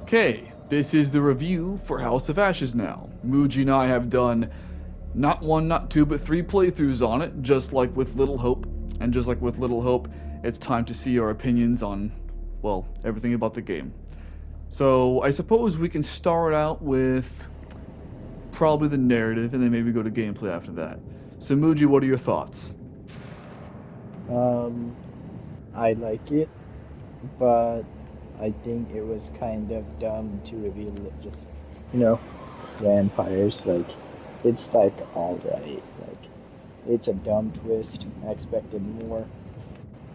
Okay, this is the review for House of Ashes now. Muji and I have done not one, not two, but three playthroughs on it, just like with Little Hope. And just like with Little Hope, it's time to see our opinions on, well, everything about the game. So I suppose we can start out with probably the narrative and then maybe go to gameplay after that. So Muji, what are your thoughts? Um, I like it, but I think it was kind of dumb to reveal it just, you know, vampires. It's alright. It's a dumb twist. I expected more.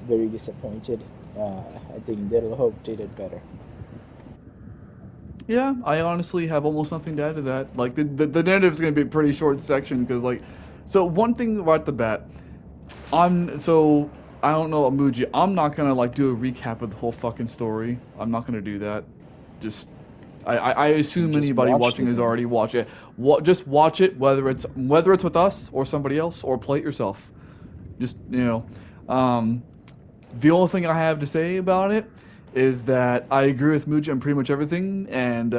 Very disappointed. I think Little Hope did it better. Yeah, I honestly have almost nothing to add to that. Like the narrative is going to be a pretty short section because so one thing right at the bat, I don't know about Muji. I'm not gonna like do a recap of the whole fucking story. I'm not gonna do that. Just I assume Just anybody watch watching the has game. already watched it. Just watch it, whether it's with us or somebody else, or play it yourself. Just um, the only thing I have to say about it is that I agree with Muji on pretty much everything, and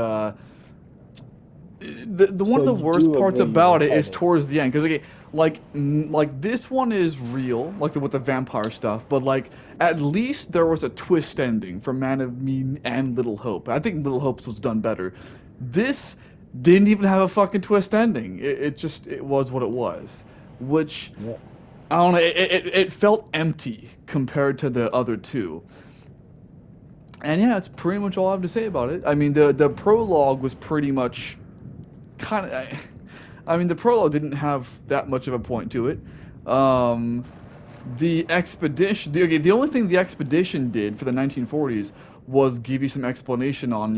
the one So of the you worst do parts agree with about it is Kevin. towards the end because like this one is real with the vampire stuff, but like at least there was a twist ending for Man of Medan and Little Hope. I think Little Hope's was done better. This didn't even have a fucking twist ending. It was what it was, which Yeah. I don't know. It felt empty compared to the other two. And yeah, that's pretty much all I have to say about it. I mean, the prologue was pretty much kind of. I mean, the prologue didn't have that much of a point to it. Um, the expedition. The only thing the expedition did for the 1940s was give you some explanation on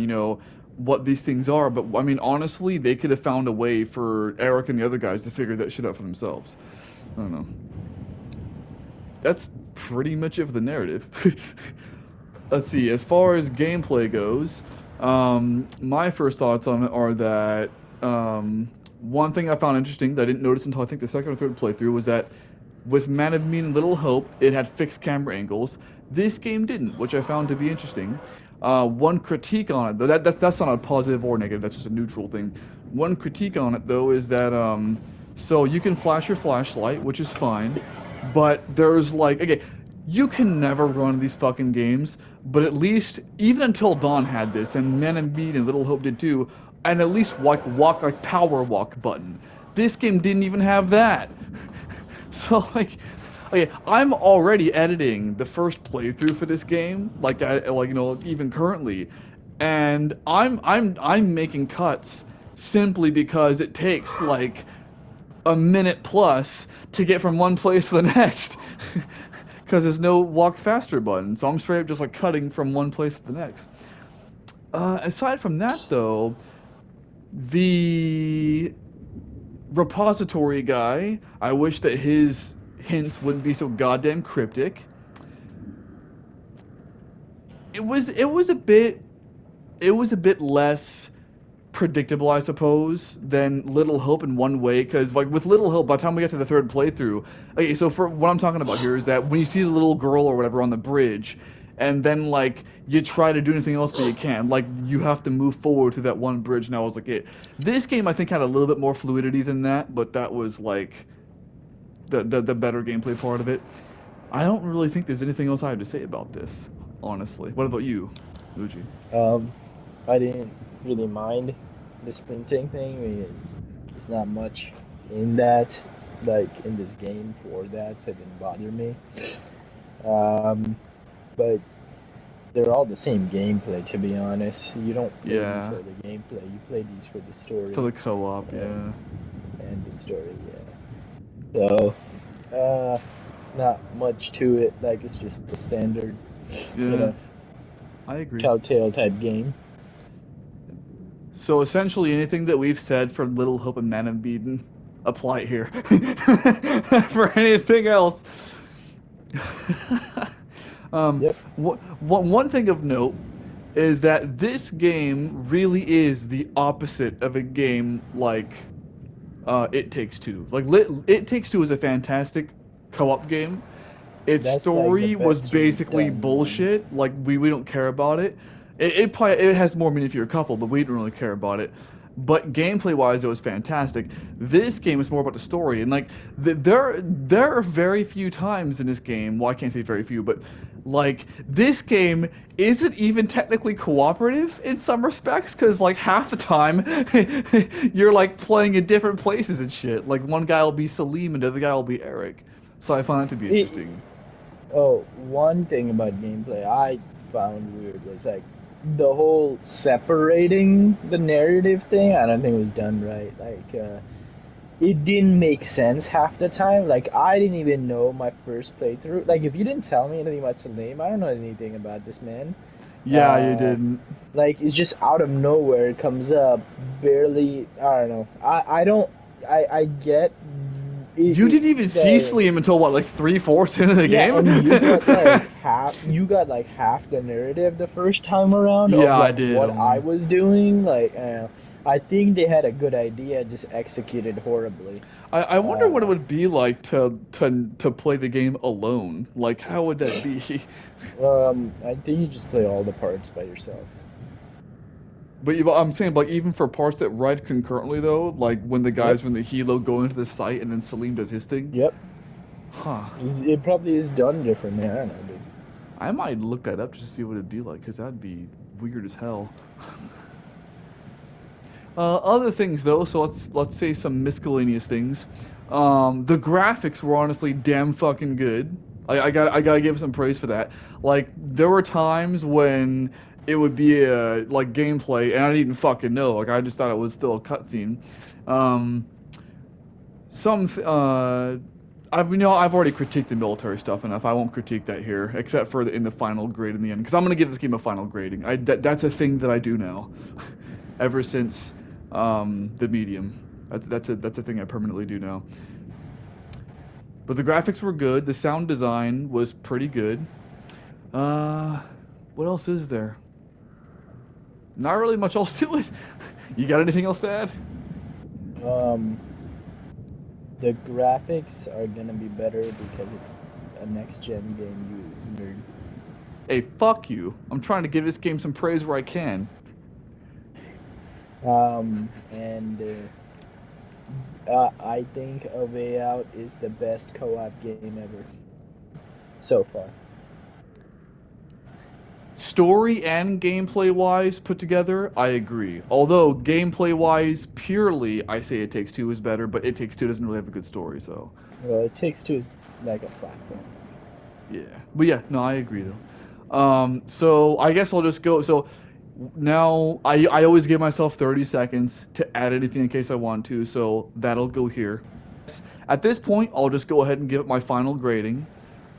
what these things are. But I mean, honestly, they could have found a way for Eric and the other guys to figure that shit out for themselves. I don't know. That's pretty much it for the narrative. Let's see. As far as gameplay goes, my first thoughts on it are that one thing I found interesting that I didn't notice until I think the second or third playthrough was that with Man of Medan and Little Hope, it had fixed camera angles. This game didn't, which I found to be interesting. One critique on it, though, that's not a positive or negative. That's just a neutral thing. One critique on it, though, is that so you can flash your flashlight, which is fine, but there's like okay, you can never run these fucking games, but at least even until Dawn had this, and Man and Mead and Little Hope did too, and at least like power walk button. This game didn't even have that. So okay, I'm already editing the first playthrough for this game, even currently, and I'm making cuts simply because it takes like a minute plus to get from one place to the next because there's no walk faster button. So I'm straight up just like cutting from one place to the next. Aside from that, though, the repository guy, I wish that his hints wouldn't be so goddamn cryptic. It was a bit less predictable, I suppose, than Little Hope in one way. Because like with Little Hope, by the time we get to the third playthrough, okay, so for what I'm talking about here is that when you see the little girl or whatever on the bridge, and then like you try to do anything else but you can't, like you have to move forward to that one bridge. And I was like, it. This game I think had a little bit more fluidity than that, but that was like the better gameplay part of it. I don't really think there's anything else I have to say about this, honestly. What about you, Uji? Um, I didn't really mind the sprinting thing because there's not much in that, like in this game for that, so it didn't bother me. Um, but they're all the same gameplay, to be honest. You don't play these Yeah, for the gameplay, you play these for the for story the co-op, and yeah. the story, yeah. So, it's not much to it. Like it's just a standard, you Yeah, know, I agree. Telltale type game. So essentially, anything that we've said for Little Hope and Man of Eden apply here. For anything else, Yep, one thing of note is that this game really is the opposite of a game like It Takes Two. It Takes Two is a fantastic co-op game. Its that's like the story was best we've basically done, man. bullshit. Like we don't care about it. It has more meaning if you're a couple, but we didn't really care about it. But gameplay wise, it was fantastic. This game is more about the story, and like there are very few times in this game. Well, I can't say very few, but like this game isn't even technically cooperative in some respects, because like half the time you're like playing in different places and shit. Like one guy will be Salim and the other guy will be Eric. So I find that to be It, interesting. oh, one thing about gameplay I found weird was like the whole separating the narrative thing. I don't think it was done right. It didn't make sense half the time. Like I didn't even know my first playthrough. Like if you didn't tell me anything about Salim, I don't know anything about this man. Yeah, you Uh, didn't. like it's just out of nowhere it comes up. Barely. I don't know. I don't. I get You didn't even see the Salim until what, like 3/4 into the yeah, game? and you got like half the narrative the first time around Yeah, of I like did what I only. was doing. I think they had a good idea, just executed horribly. I wonder what it Uh, would be like to play the game alone. Like, how would that be? I think you just play all the parts by yourself. I'm saying, like, even for parts that ride concurrently, though, like when the Yep, guys from the Hilo go into the site and then Salim does his thing. yep. Huh. It probably is done differently. I don't know, dude. I might look that up just to see what it'd be like, because that'd be weird as hell. Other things though, so let's say some miscellaneous things. The graphics were honestly damn fucking good. I gotta give some praise for that. Like there were times when it would be a like gameplay and I didn't even fucking know. Like I just thought it was still a cutscene. Um, some I've already critiqued the military stuff enough. I won't critique that here, except for in the final grade in the end, because I'm gonna give this game a final grading. That's a thing that I do now, ever since the medium. That's a thing I permanently do now. But the graphics were good. The sound design was pretty good. Uh, what else is there? Not really much else to it. You got anything else to add? Um, the graphics are gonna be better because it's a next gen game, you nerd. Hey, fuck you. I'm trying to give this game some praise where I can. And I think A Way Out is the best co-op game ever so far. Story and gameplay wise put together, I agree. Although gameplay wise, purely, I say It Takes Two is better, but It Takes Two doesn't really have a good story, so Well, it takes two is like a platform. yeah. But yeah, no, I agree though. So I guess I'll just go. So now I always give myself 30 seconds to add anything in case I want to, so that'll go here. At this point, I'll just go ahead and give it my final grading.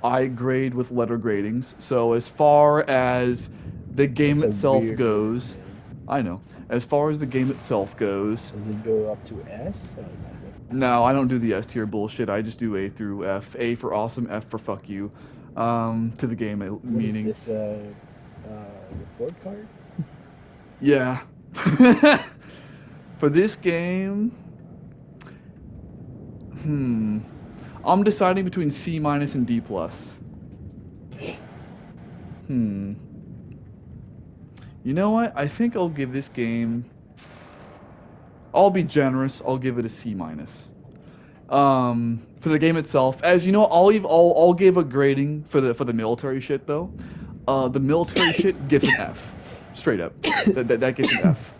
I grade with letter gradings. So as far as the game That's a itself weird way to goes, grade. I know. As far as the game itself goes, Does it go up to S? Like, what's no, I don't S? do the S tier bullshit. I just do A through F. A for awesome, F for fuck you. To the game What is meaning. this? Report card? Yeah. For this game, hmm. I'm deciding between C minus and D plus. Hmm. You know what? I think I'll give this game. I'll be generous. I'll give it a C minus. For the game itself, as you know, I'll give a grading for the military shit though. The military shit gets an F, straight up. That gets an F.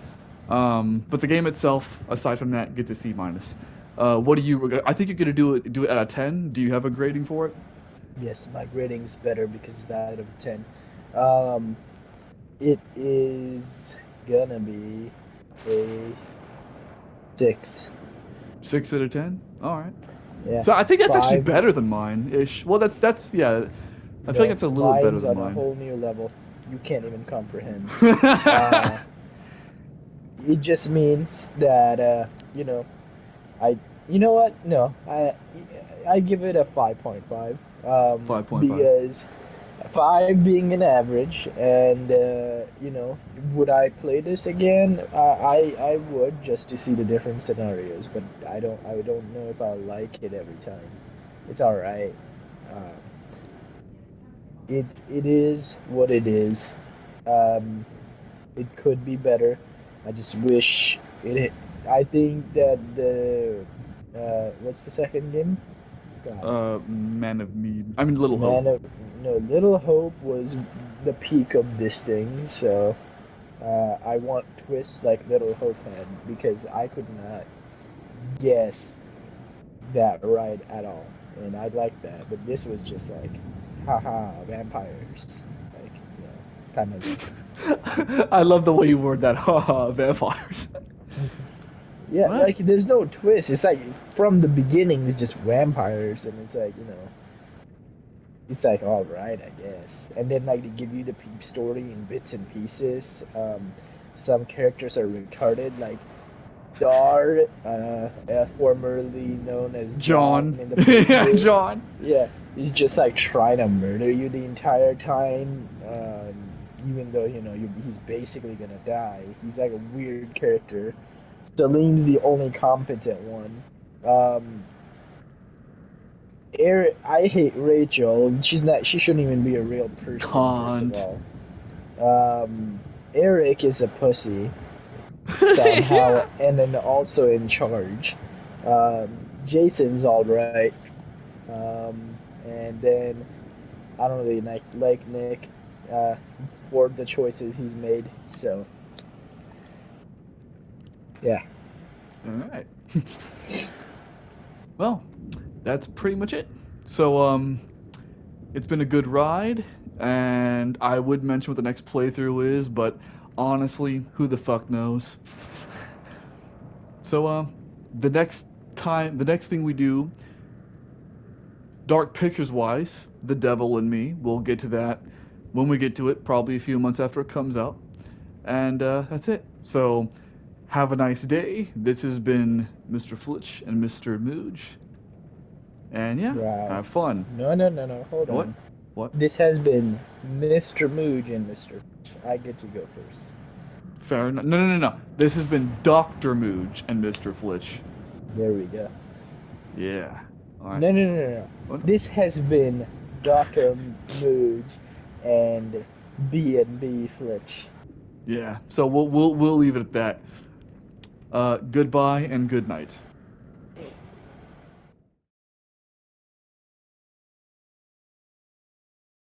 But the game itself, aside from that, gets a C minus. What do you? I think you're gonna do it out of 10. Do you have a grading for it? Yes, my grading's better because it's out of 10. Um, it is gonna be a 6. 6 out of 10. All right. Yeah, So I think that's actually 5. better than mine ish. Well, that's yeah. I feel like No, it's a little bit better mine's than on a mine. whole new level. You can't even comprehend. Uh, it just means that I you know what? No, I give it a 5.5. Five point five. Because 5 being an average, and would I play this again? I would, just to see the different scenarios, but I don't know if I'll like it every time. It's all right. Um, it is what it is. Um, It could be better. I just wish it. I think that the what's the second game? God, Man of Mead. I mean, Little Hope. Man of no Little Hope was the peak of this thing. So I want twists like Little Hope had because I could not guess that right at all, and I like that. But this was just like, haha, vampires, like kind of. I love the way you word that. Haha, vampires. Yeah, What? like there's no twist. It's like from the beginning, it's just vampires, and it's like it's like all right, I guess. And then like they give you the peep story in bits and pieces. Some characters are retarded, like Dar, formerly known as John John. in the Yeah, preview. John. Yeah, he's just like trying to murder you the entire time. Even though he's basically gonna die. He's like a weird character. Salim's the only competent one. Um, Eric, I hate Rachel. She's not. She shouldn't even be a real person. First of Can't. all, Eric is a pussy somehow, Yeah. and then also in charge. Jason's all right, and then I don't really like Nick uh, for the choices he's made. So yeah, All right. Well, that's pretty much it. So, it's been a good ride, and I would mention what the next playthrough is, but honestly, who the fuck knows? So, the next thing we do, Dark Pictures wise, The Devil and Me, we'll get to that when we get to it, probably a few months after it comes out. And that's it. So, have a nice day. This has been Mr. Flitch and Mr. Mooj. And yeah, right. have fun. No, no, no, no. Hold What? on. What? This has been Mr. Mooj and Mr. I get to go first. Fair enough. No, no, no, no. This has been Dr. Mooj and Mr. Flitch. There we go. Yeah. All right. No, no, no, no, no. What? This has been Dr. Mooj and B&B Flitch. Yeah. So we'll leave it at that. Goodbye and good night.